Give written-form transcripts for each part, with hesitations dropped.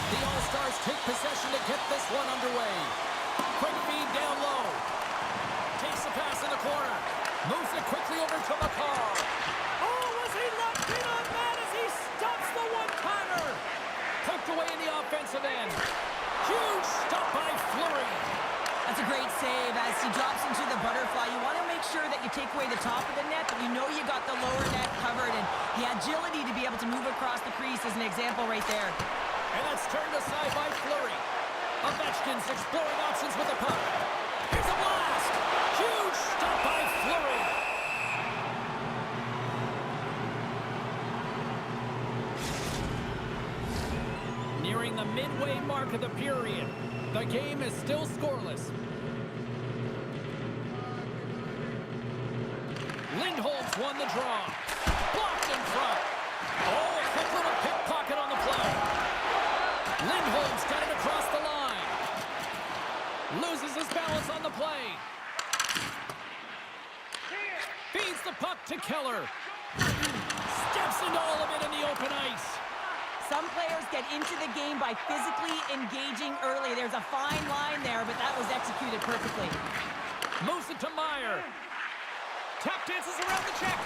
The All-Stars take possession to get this one underway. Quick feed down low. Takes the pass in the corner. Moves it quickly over to McCall. Oh, was he locked in on that as he stops the one-timer? Poked away in the offensive end. Huge stop by Fleury. That's a great save as he drops into the butterfly. You want to make sure that you take away the top of the net, but you know you got the lower net covered, and the agility to be able to move across the crease is an example right there. And that's turned aside by Fleury. Ovechkin's exploring options with the puck. Here's a blast. Huge stop by Fleury. Nearing the midway mark of the period. The game is still scoreless. Lindholm's won the draw. Blocked in front. Oh, a quick little pickpocket on the play. Lindholm's got it across the line. Loses his balance on the play. Feeds the puck to Keller. Steps into all of it in the open ice. Some players get into the game by physically engaging early. There's a fine line there, but that was executed perfectly. Moves it to Meyer. Tap dances around the check.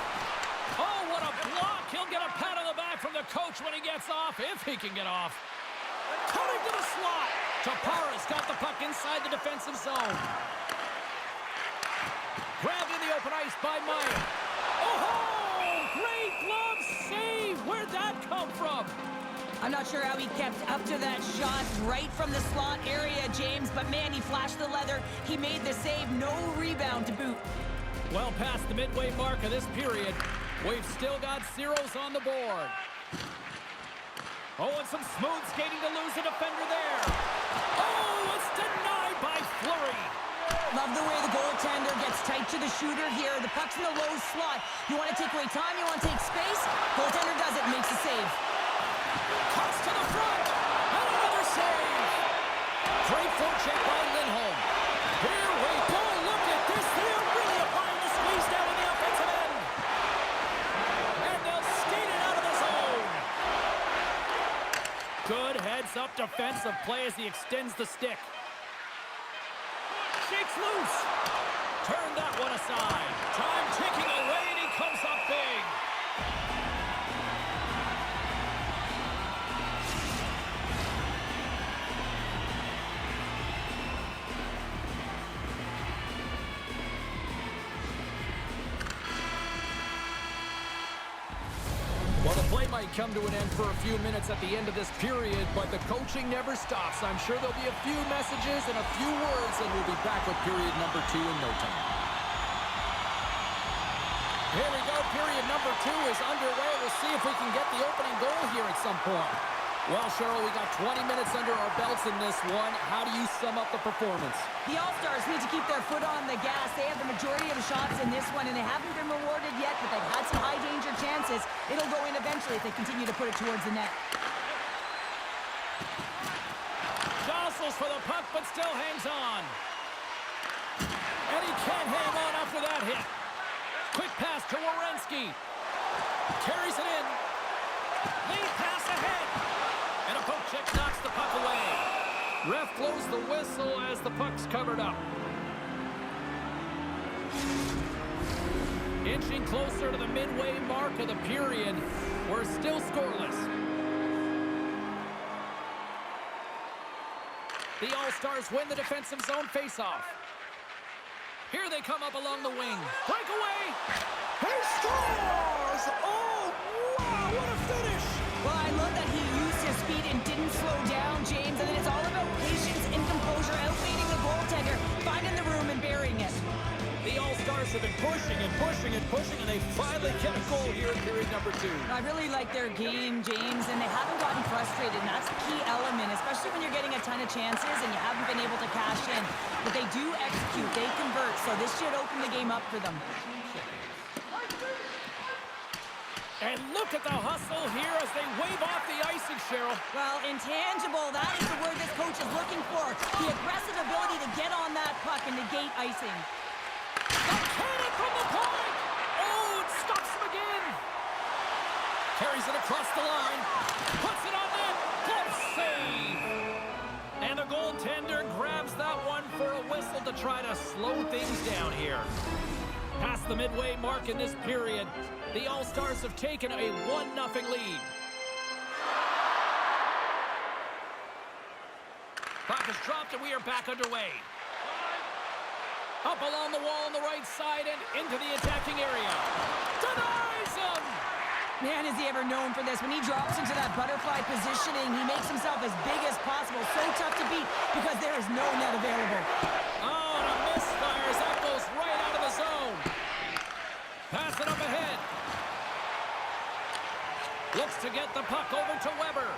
Oh, what a block. He'll get a pat on the back from the coach when he gets off, if he can get off. Cutting to the slot. Tapara's got the puck inside the defensive zone. Grabbed in the open ice by Meyer. Oh, great glove save. Where'd that come from? I'm not sure how he kept up to that shot right from the slot area, James, but man, he flashed the leather. He made the save, no rebound to boot. Well past the midway mark of this period, we've still got zeros on the board. Oh, and some smooth skating to lose a defender there. Oh, it's denied by Fleury. Love the way the goaltender gets tight to the shooter here. The puck's in the low slot. You want to take away time, you want to take space. Goaltender does it, makes the save. Cuts to the front, and another save. Great forecheck by Lindholm. Here we go, look at this. They are really applying the squeeze down in the offensive end. And they'll skate it out of the zone. Good heads-up defensive play as he extends the stick. Shakes loose. Turn that one aside. Time ticking away, and he comes up big. Well, the play might come to an end for a few minutes at the end of this period, but the coaching never stops. I'm sure there'll be a few messages and a few words, and we'll be back with period number 2 in no time. Here we go. Period number 2 is underway. We'll see if we can get the opening goal here at some point. Well, Cheryl, we got 20 minutes under our belts in this one. How do you sum up the performance? The All-Stars need to keep their foot on the gas. They have the majority of the shots in this one, and they haven't been rewarded yet, but they've had some high-danger chances. It'll go in eventually if they continue to put it towards the net. Jostles for the puck, but still hangs on. And he can't hang on after that hit. Quick pass to Werenski. Carries it in. Lead pass ahead. And a poke check knocks the puck away. Ref blows the whistle as the puck's covered up. Inching closer to the midway mark of the period. We're still scoreless. The All-Stars win the defensive zone faceoff. Here they come up along the wing. Breakaway. He scores! Oh, wow, what a finish! Well, I love that he used his speed and didn't slow down, James. And then it's all about patience and composure, outweighing the goaltender, finding the room and burying it. The All-Stars have been pushing and pushing and pushing, and they finally get a goal here in period number 2. I really like their game, James, and they haven't gotten frustrated, and that's the key element, especially when you're getting a ton of chances and you haven't been able to cash in. But they do execute, they convert, so this should open the game up for them. And look at the hustle here as they wave off the icing, Cheryl. Well, intangible, that is the word this coach is looking for. The aggressive ability to get on that puck and negate icing. The cannon from the point! Oh, it stops him again! Carries it across the line. Puts it on net. Glove save! slow things down here. Past the midway mark in this period, the All-Stars have taken a 1-0 lead. Puck is dropped and we are back underway. Up along the wall on the right side and into the attacking area. Denies him! Man, is he ever known for this. When he drops into that butterfly positioning, he makes himself as big as possible. So tough to beat because there is no net available. Oh, and a misfire as that goes right out of the zone. Pass it up ahead. Looks to get the puck over to Weber.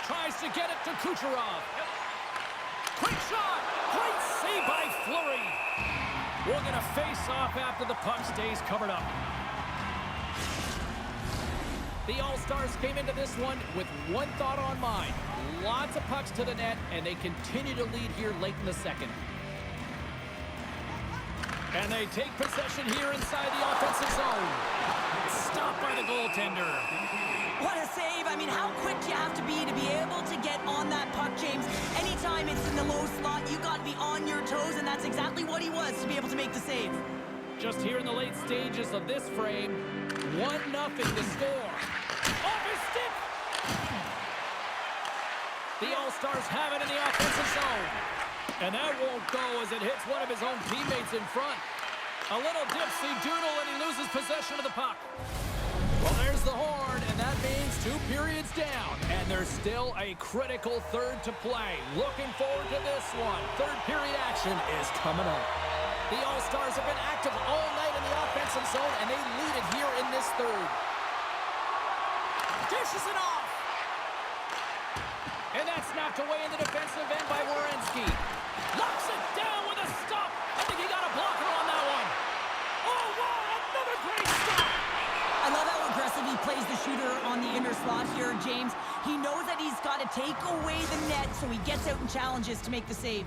Tries to get it to Kucherov. Quick shot! Great save by Fleury. We're going to face off after the puck stays covered up. The All-Stars came into this one with one thought on mind. Lots of pucks to the net, and they continue to lead here late in the second. And they take possession here inside the offensive zone. Stopped by the goaltender. What a save. I mean, how quick you have to be able to get on that puck, James. Anytime it's in the low slot, you got to be on your toes, and that's exactly what he was to be able to make the save. Just here in the late stages of this frame, 1-0 to score. Off his stick! The All-Stars have it in the offensive zone. And that won't go as it hits one of his own teammates in front. A little dipsy-doodle and he loses possession of the puck. Well, there's the horn, and that means 2 periods down. And there's still a critical third to play. Looking forward to this one. Third period action is coming up. The All-Stars have been active all night in the offensive zone, and they lead it here in this third. Dishes it off. And that's knocked away in the defensive end by Werenski. Knocks it down with a stop. I think he got a blocker on that one. Oh, wow, another great stop. I love how aggressive he plays the shooter on the inner slot here, James. He knows that he's got to take away the net, so he gets out and challenges to make the save.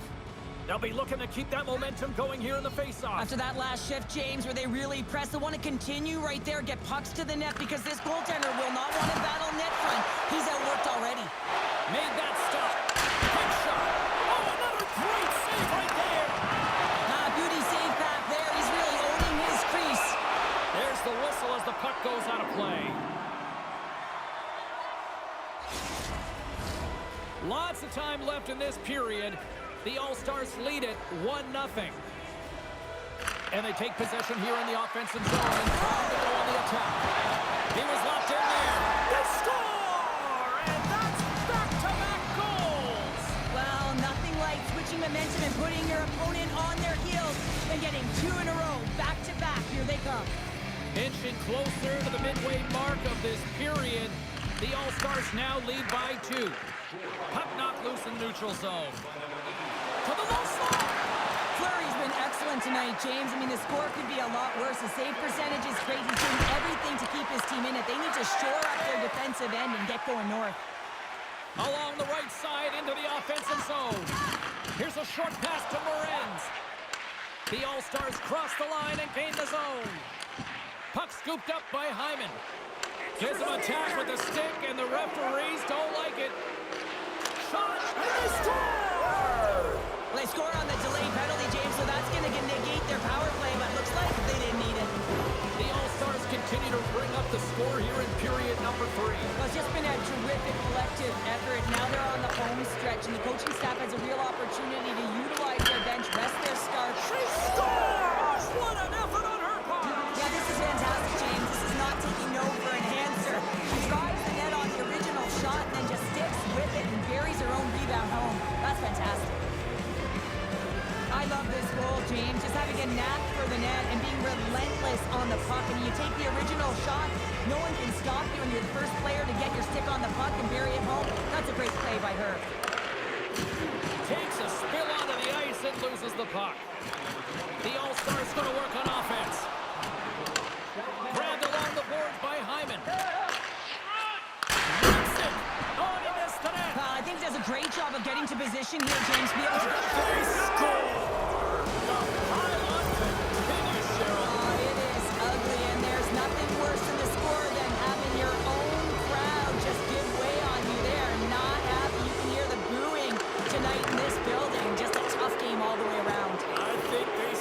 They'll be looking to keep that momentum going here in the faceoff. After that last shift, James, where they really press, they want to continue right there, get pucks to the net, because this goaltender will not want to battle net front. He's outworked already. Made that stop. Quick shot. Oh, another great save right there. Beauty save back there. He's really owning his crease. There's the whistle as the puck goes out of play. Lots of time left in this period. The All-Stars lead it 1-0. And they take possession here in the offensive zone and trying to go on the attack. He was locked in there. They score! And that's back-to-back goals! Well, nothing like switching momentum and putting your opponent on their heels and getting 2 in a row, back-to-back. Here they come. Inching closer to the midway mark of this period. The All-Stars now lead by 2. Puck knocked loose in the neutral zone. To the low slot. Fleury's been excellent tonight, James. I mean, the score could be a lot worse. The save percentage is great. He's doing everything to keep his team in it. They need to shore up their defensive end and get going north. Along the right side into the offensive zone. Here's a short pass to Morenz. The All-Stars cross the line and gain the zone. Puck scooped up by Hyman. Gives him a tap with the stick, and the referees don't like it. Shot, and they score! Well, they score on the delayed penalty, James, so that's going to negate their power play, but looks like they didn't need it. The All-Stars continue to bring up the score here in period number 3. Well, it's just been a terrific collective effort. Now they're on the home stretch, and the coaching staff has a real opportunity to utilize their bench, rest their start. She scores! What an effort on her part! Yeah, this is fantastic, James. This is not taking no for an answer. She drives the net on the original shot and then just sticks with it and buries her own rebound home. That's fantastic. I love this goal, James. Just having a knack for the net and being relentless on the puck. And you take the original shot, no one can stop you, and you're the first player to get your stick on the puck and bury it home. That's a great play by her. Takes a spill onto the ice and loses the puck. The All-Stars going to work on offense. Grabbed along the boards by Hyman. Rips it. Oh, he missed the net. I think he does a great job of getting to position here, James, to be able to... They score! The pylon continues, Cheryl. Oh, it is ugly, and there's nothing worse than the score than having your own crowd just give way on you. They are not happy. You can hear the booing tonight in this building. Just a tough game all the way around. I think they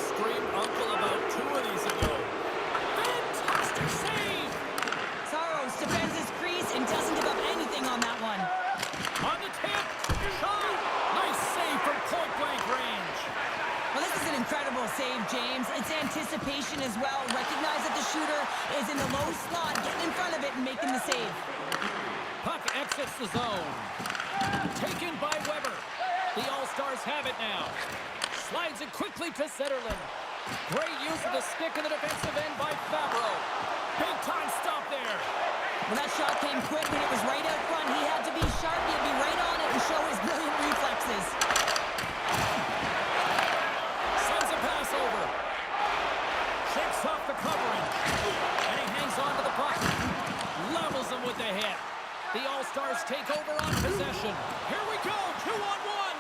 position as well. Recognize that the shooter is in the low slot, getting in front of it and making the save. Puck exits the zone. Taken by Weber. The All-Stars have it now. Slides it quickly to Zetterlund. Great use of the stick in the defensive end by Fabro. Big time stop there. Well, that shot came quick and it was right out front. He had to be sharp. He had to be right on it and show his brilliant reflexes. Sends a pass over. Shakes off the covering. And he hangs on to the puck. Levels him with the hit. The All-Stars take over on possession. Here we go, 2-on-1.